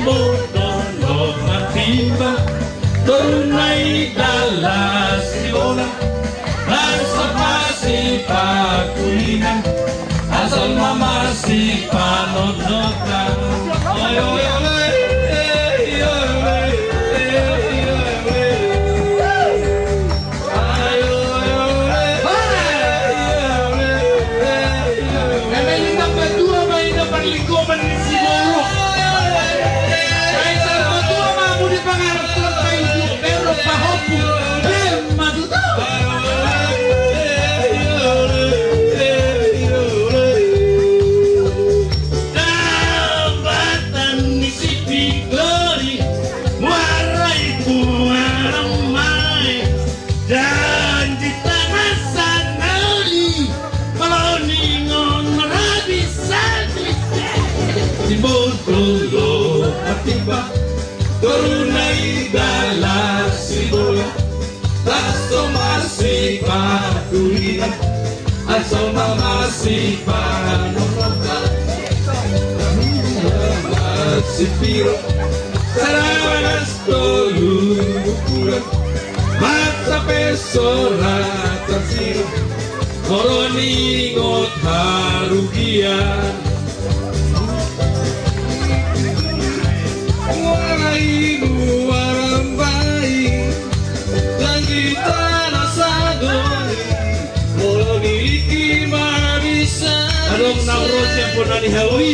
Simbono matimba tunay dala silola nasa masipakulinan asal mamasipanodnotan Simbono matimba tunay dala silola taso masipakulinan asal mamasipanodnotan masipiro sarawanas tolukuran mata pesora tersiro koroningot harugian Anong naurot siya po na ni Hawi?